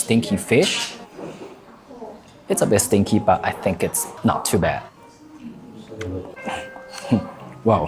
stinky fish. It's a bit stinky, but I think it's not too bad. Wow,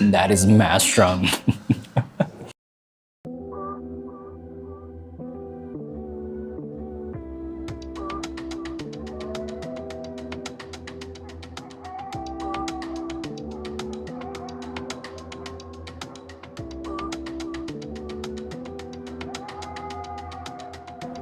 that is mad strong.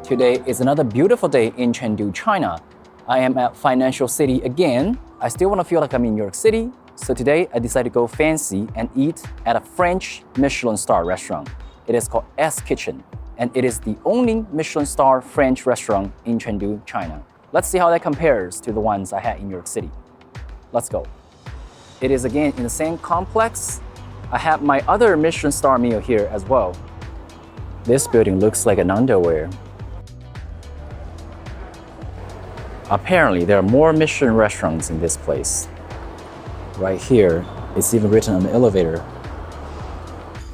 Today is another beautiful day in Chengdu, China. I am at Financial City again. I still want to feel like I'm in New York City, so today I decided to go fancy and eat at a French Michelin Star restaurant. It is called S Kitchen, and it is the only Michelin Star French restaurant in Chengdu, China. Let's see how that compares to the ones I had in New York City. Let's go. It is again in the same complex. I had my other Michelin Star meal here as well. This building looks like an underwear. Apparently, there are more Michelin restaurants in this place. Right here, it's even written on the elevator.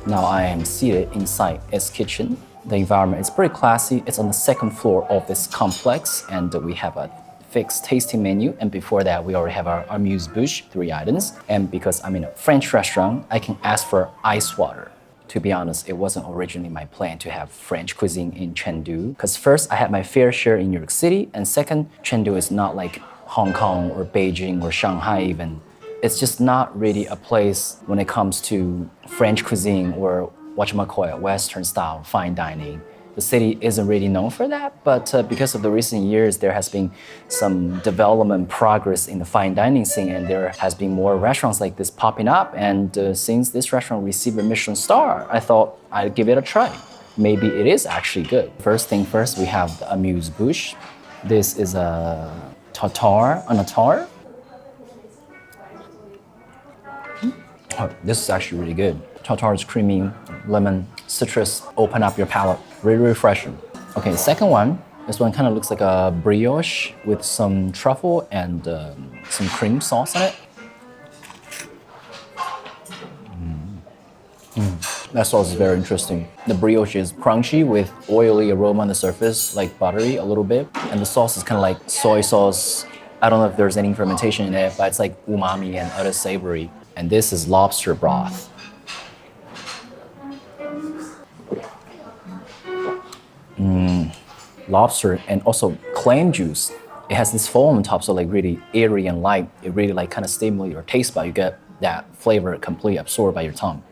Now I am seated inside S Kitchen. The environment is pretty classy. It's on the second floor of this complex, and we have a fixed tasting menu. And before that, we already have our amuse-bouche, 3 items. And because I'm in a French restaurant, I can ask for ice water. To be honest, it wasn't originally my plan to have French cuisine in Chengdu, because first, I had my fair share in New York City, and second, Chengdu is not like Hong Kong or Beijing or Shanghai even. It's just not really a place when it comes to French cuisine or whatchamacallit, Western style fine dining. The city isn't really known for that, but because of the recent years, there has been some development progress in the fine dining scene, and there has been more restaurants like this popping up. And since this restaurant received a Michelin star, I thought I'd give it a try. Maybe it is actually good. First thing first, we have the amuse-bouche. This is a tartare on a tart. Oh, this is actually really good. Tartare is creamy, lemon, citrus, open up your palate. Really refreshing. Okay, second one. This one kind of looks like a brioche with some truffle and some cream sauce on it. That sauce is very interesting. The brioche is crunchy with oily aroma on the surface, like buttery a little bit. And the sauce is kind of like soy sauce. I don't know if there's any fermentation in it, but it's like umami and other savory. And this is lobster broth. Lobster and also clam juice. It has this foam on top, so like really airy and light. It really like kind of stimulates your taste bud. You get that flavor completely absorbed by your tongue.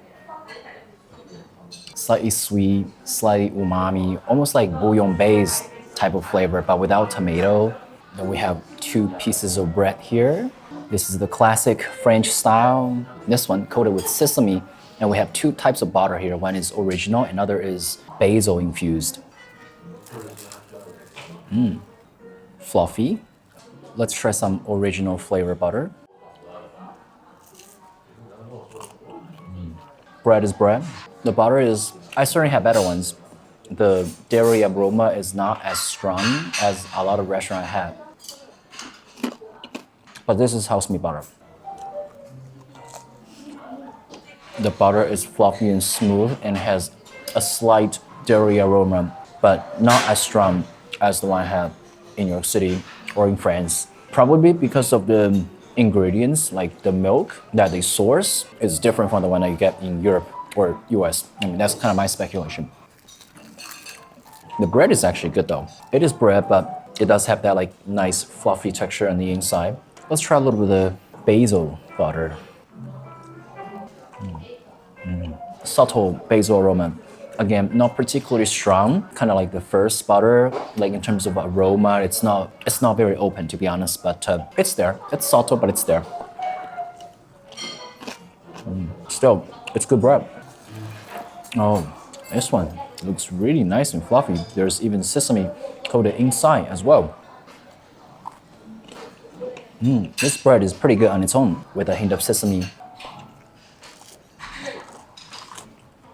Slightly sweet, slightly umami, almost like bouillon-based type of flavor, but without tomato. Then we have 2 pieces of bread here. This is the classic French style. This one coated with sesame. And we have 2 types of butter here. One is original, another is basil infused. Fluffy. Let's try some original flavor butter. Bread is bread. The butter is, I certainly have better ones. The dairy aroma is not as strong as a lot of restaurants I had. But this is house made butter. The butter is fluffy and smooth and has a slight dairy aroma, but not as strong as the one I had in New York City or in France. Probably because of the ingredients, like the milk that they source is different from the one that you get in Europe or US. I mean, that's kind of my speculation. The bread is actually good though. It is bread, but it does have that like nice fluffy texture on the inside. Let's try a little bit of basil butter. Subtle basil aroma. Again, not particularly strong, kind of like the first butter. Like in terms of aroma, it's not very open to be honest, but it's there. It's subtle, but it's there. Still, it's good bread. Oh, this one looks really nice and fluffy. There's even sesame coated inside as well. This bread is pretty good on its own with a hint of sesame.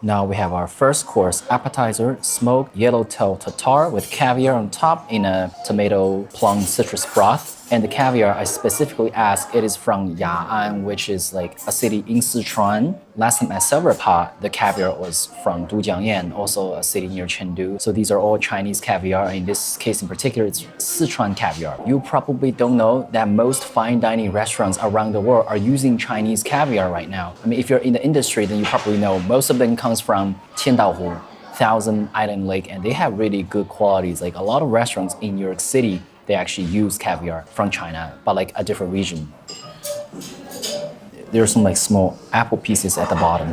Now we have our first course appetizer, smoked yellowtail tartare with caviar on top in a tomato-plum-citrus broth. And the caviar, I specifically asked, it is from Ya'an, which is like a city in Sichuan. Last time at Silver Pot, the caviar was from Dujiangyan, also a city near Chengdu. So these are all Chinese caviar. In this case in particular, it's Sichuan caviar. You probably don't know that most fine dining restaurants around the world are using Chinese caviar right now. I mean, if you're in the industry, then you probably know most of them comes from Tiandaohu, Thousand Island Lake, and they have really good qualities. Like a lot of restaurants in New York City, they actually use caviar from China, but like a different region. There's some like small apple pieces at the bottom.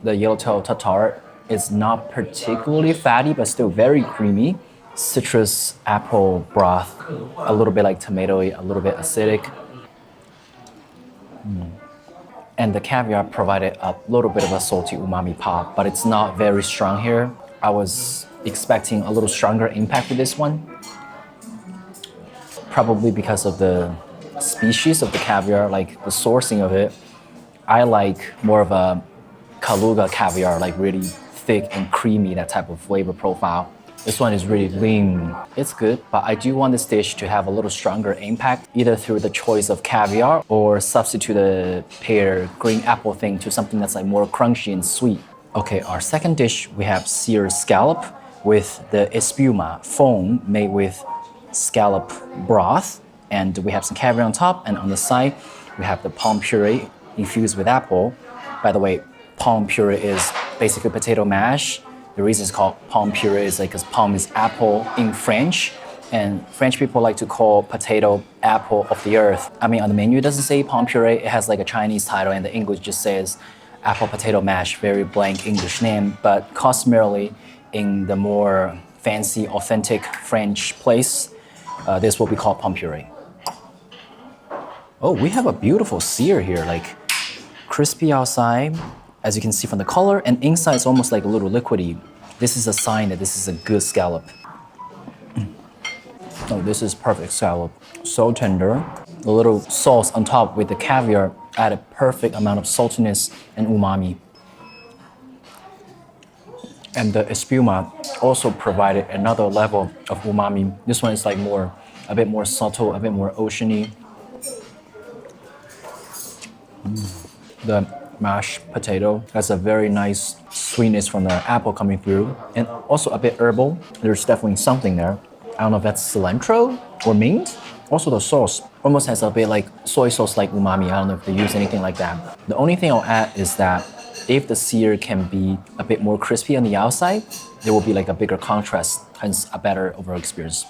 The yellowtail tartare is not particularly fatty, but still very creamy. Citrus apple broth, a little bit like tomatoey, a little bit acidic. And the caviar provided a little bit of a salty umami pop, but it's not very strong here. I was expecting a little stronger impact with this one. Probably because of the species of the caviar, like the sourcing of it. I like more of a Kaluga caviar, like really thick and creamy, that type of flavor profile. This one is really lean. It's good, but I do want this dish to have a little stronger impact, either through the choice of caviar or substitute the pear green apple thing to something that's like more crunchy and sweet. Okay, our second dish, we have seared scallop with the espuma foam made with scallop broth, and we have some caviar on top, and on the side we have the palm puree infused with apple. By the way, palm puree is basically potato mash. The reason it's called palm puree is like because palm is apple in French, and French people like to call potato apple of the earth. I mean, on the menu it doesn't say palm puree, it has like a Chinese title, and the English just says apple potato mash, very blank English name, but customarily in the more fancy, authentic French place, this will be called palm puree. Oh, we have a beautiful sear here, like crispy outside, as you can see from the color, and inside it's almost like a little liquidy. This is a sign that this is a good scallop. Oh, this is perfect scallop. So tender. The little sauce on top with the caviar added perfect amount of saltiness and umami. And the espuma also provided another level of umami. This one is like a bit more subtle, a bit more oceany. The mashed potato has a very nice sweetness from the apple coming through, and also a bit herbal. There's definitely something there. I don't know if that's cilantro or mint. Also the sauce almost has a bit like soy sauce like umami. I don't know if they use anything like that. The only thing I'll add is that if the sear can be a bit more crispy on the outside, there will be like a bigger contrast, hence a better overall experience.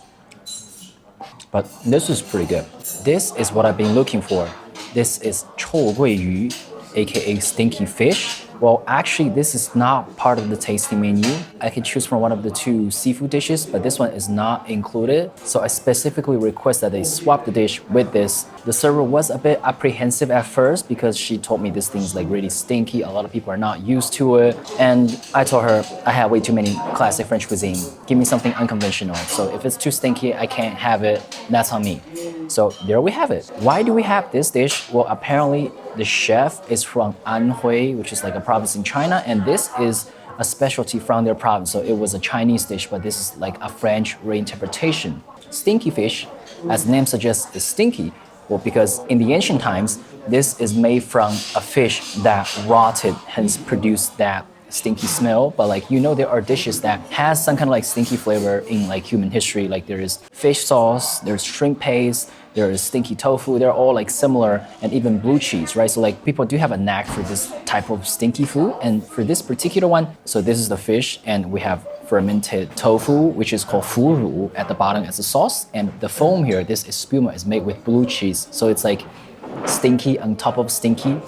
But this is pretty good. This is what I've been looking for. This is 臭鳜鱼, aka stinky fish. Well, actually, this is not part of the tasting menu. I can choose from one of the two seafood dishes, but this one is not included. So I specifically request that they swap the dish with this. The server was a bit apprehensive at first because she told me this thing is like really stinky. A lot of people are not used to it. And I told her I have way too many classic French cuisine. Give me something unconventional. So if it's too stinky, I can't have it. That's on me. So there we have it. Why do we have this dish? Well, apparently the chef is from Anhui, which is like a province in China, and this is a specialty from their province. So it was a Chinese dish, but this is like a French reinterpretation. Stinky fish, as the name suggests, is stinky. Well, because in the ancient times, this is made from a fish that rotted, hence produced that stinky smell. But like, you know, there are dishes that has some kind of like stinky flavor in like human history. Like there is fish sauce, there's shrimp paste, there is stinky tofu. They're all like similar, and even blue cheese, right? So like people do have a knack for this type of stinky food. And for this particular one, so this is the fish, and we have fermented tofu, which is called furu at the bottom as a sauce. And the foam here, this espuma, is made with blue cheese. So it's like stinky on top of stinky.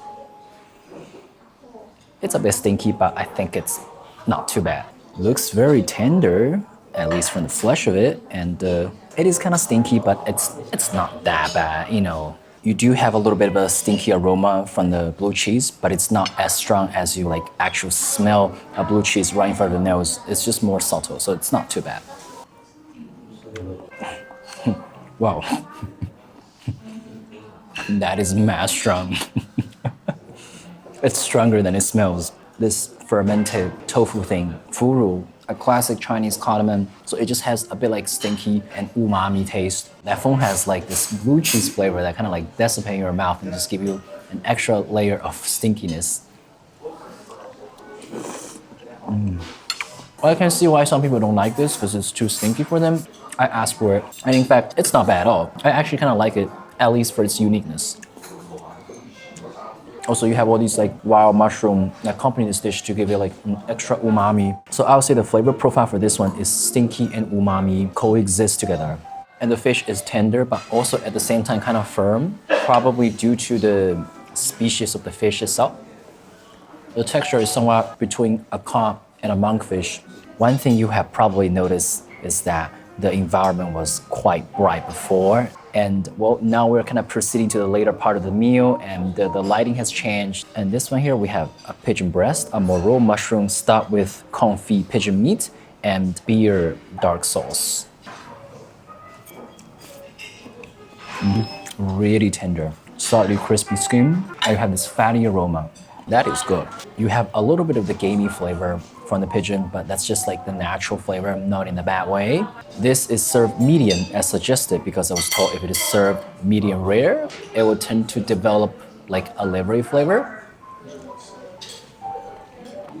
It's a bit stinky, but I think it's not too bad. Looks very tender, at least from the flesh of it, and it is kind of stinky, but it's not that bad, you know. You do have a little bit of a stinky aroma from the blue cheese, but it's not as strong as you like actual smell a blue cheese right in front of the nose. It's just more subtle, so it's not too bad. Wow. That is mad strong. It's stronger than it smells. This fermented tofu thing, furu, a classic Chinese condiment. So it just has a bit like stinky and umami taste. That fong has like this blue cheese flavor that kind of like dissipate in your mouth and just give you an extra layer of stinkiness. I can see why some people don't like this because it's too stinky for them. I asked for it, and in fact, it's not bad at all. I actually kind of like it, at least for its uniqueness. Also, you have all these like wild mushroom that accompany this dish to give it like an extra umami. So I would say the flavor profile for this one is stinky and umami coexist together. And the fish is tender, but also at the same time kind of firm, probably due to the species of the fish itself. The texture is somewhat between a cod and a monkfish. One thing you have probably noticed is that the environment was quite bright before. And well, now we're kind of proceeding to the later part of the meal and the lighting has changed. And this one here, we have a pigeon breast, a morel mushroom stuffed with confit pigeon meat and beer dark sauce. Really tender, slightly crispy skin, and you have this fatty aroma. That is good. You have a little bit of the gamey flavor from the pigeon, but that's just like the natural flavor, not in a bad way. This is served medium as suggested because I was told if it is served medium rare, it will tend to develop like a livery flavor.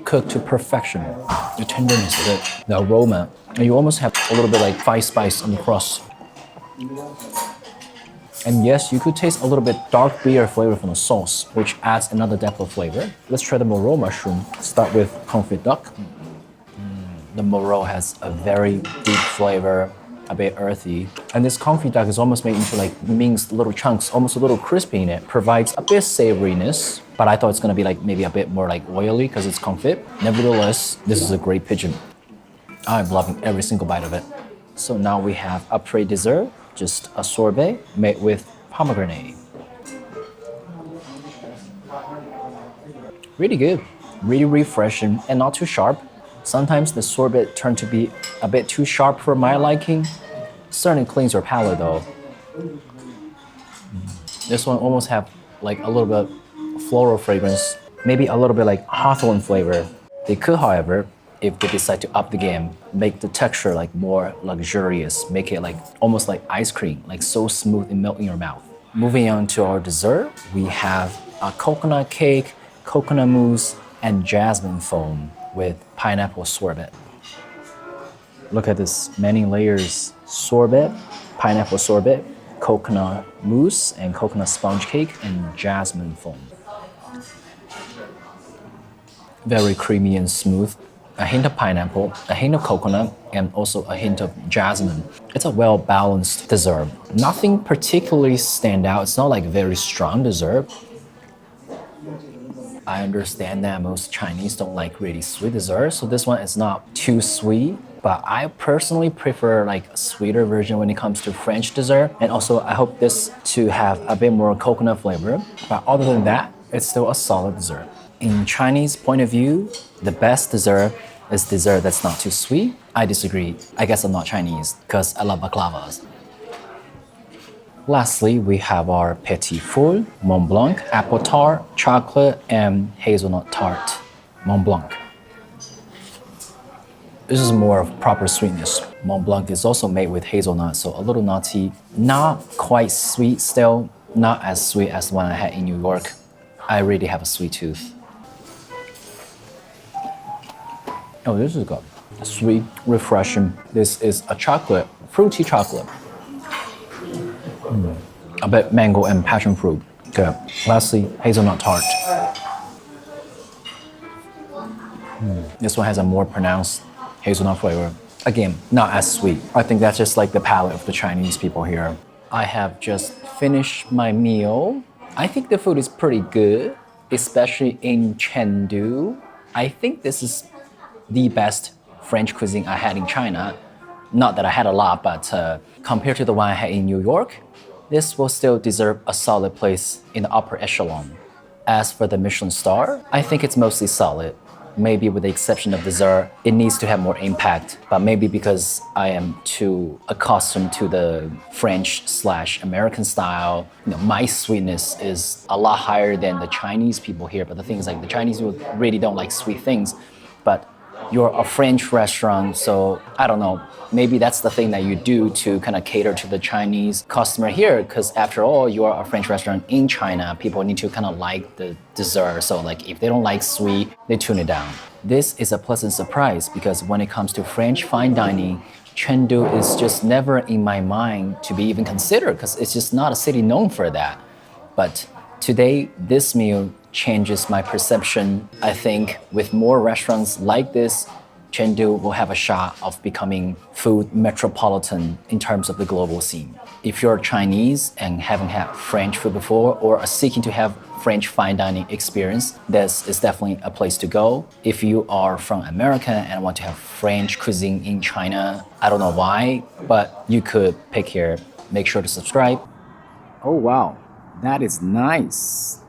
Cooked to perfection. The tenderness of it, the aroma, and you almost have a little bit like five spice on the crust. And yes, you could taste a little bit dark beer flavor from the sauce, which adds another depth of flavor. Let's try the morel mushroom. Start with confit duck. The morel has a very deep flavor, a bit earthy. And this confit duck is almost made into like minced little chunks, almost a little crispy in it. Provides a bit savoriness, but I thought it's gonna be like maybe a bit more like oily because it's confit. Nevertheless, this is a great pigeon. I'm loving every single bite of it. So now we have a prix dessert. Just a sorbet made with pomegranate. Really good, really refreshing and not too sharp. Sometimes the sorbet turned to be a bit too sharp for my liking. Certainly cleans your palate though. This one almost have like a little bit floral fragrance, maybe a little bit like hawthorn flavor. They could, however, if they decide to up the game, make the texture like more luxurious, make it like almost like ice cream, like so smooth and melt in your mouth. Moving on to our dessert, we have a coconut cake, coconut mousse, and jasmine foam with pineapple sorbet. Look at this, many layers. Sorbet, pineapple sorbet, coconut mousse, and coconut sponge cake, and jasmine foam. Very creamy and smooth. A hint of pineapple, a hint of coconut, and also a hint of jasmine. It's a well-balanced dessert. Nothing particularly stand out. It's not like a very strong dessert. I understand that most Chinese don't like really sweet desserts, so this one is not too sweet. But I personally prefer like a sweeter version when it comes to French dessert. And also I hope this to have a bit more coconut flavor. But other than that, it's still a solid dessert. In Chinese point of view, the best dessert is dessert that's not too sweet. I disagree. I guess I'm not Chinese because I love baklavas. Lastly, we have our petit four, Mont Blanc, apple tart, chocolate, and hazelnut tart, Mont Blanc. This is more of proper sweetness. Mont Blanc is also made with hazelnut, so a little nutty, not quite sweet still, not as sweet as the one I had in New York. I really have a sweet tooth. Oh, this is good. Sweet, refreshing. This is a chocolate, fruity chocolate. A bit mango and passion fruit. Good. Lastly, hazelnut tart. This one has a more pronounced hazelnut flavor. Again, not as sweet. I think that's just like the palate of the Chinese people here. I have just finished my meal. I think the food is pretty good, especially in Chengdu. I think this is the best French cuisine I had in China. Not that I had a lot, but compared to the one I had in New York, this will still deserve a solid place in the upper echelon. As for the Michelin Star, I think it's mostly solid. maybe with the exception of dessert, it needs to have more impact. But maybe because I am too accustomed to the French/American style, my sweetness is a lot higher than the Chinese people here. But the thing is, like, the Chinese people really don't like sweet things. But you're a French restaurant, so I don't know. Maybe that's the thing that you do to kind of cater to the Chinese customer here, because after all, you are a French restaurant in China. People need to kind of like the dessert. So like if they don't like sweet, they tune it down. This is a pleasant surprise because when it comes to French fine dining, Chengdu is just never in my mind to be even considered because it's just not a city known for that. But today, this meal changes my perception. I think with more restaurants like this, Chengdu will have a shot of becoming food metropolitan in terms of the global scene. If you're Chinese and haven't had French food before or are seeking to have French fine dining experience, this is definitely a place to go. If you are from America and want to have French cuisine in China, I don't know why, but you could pick here. Make sure to subscribe. Oh wow, that is nice.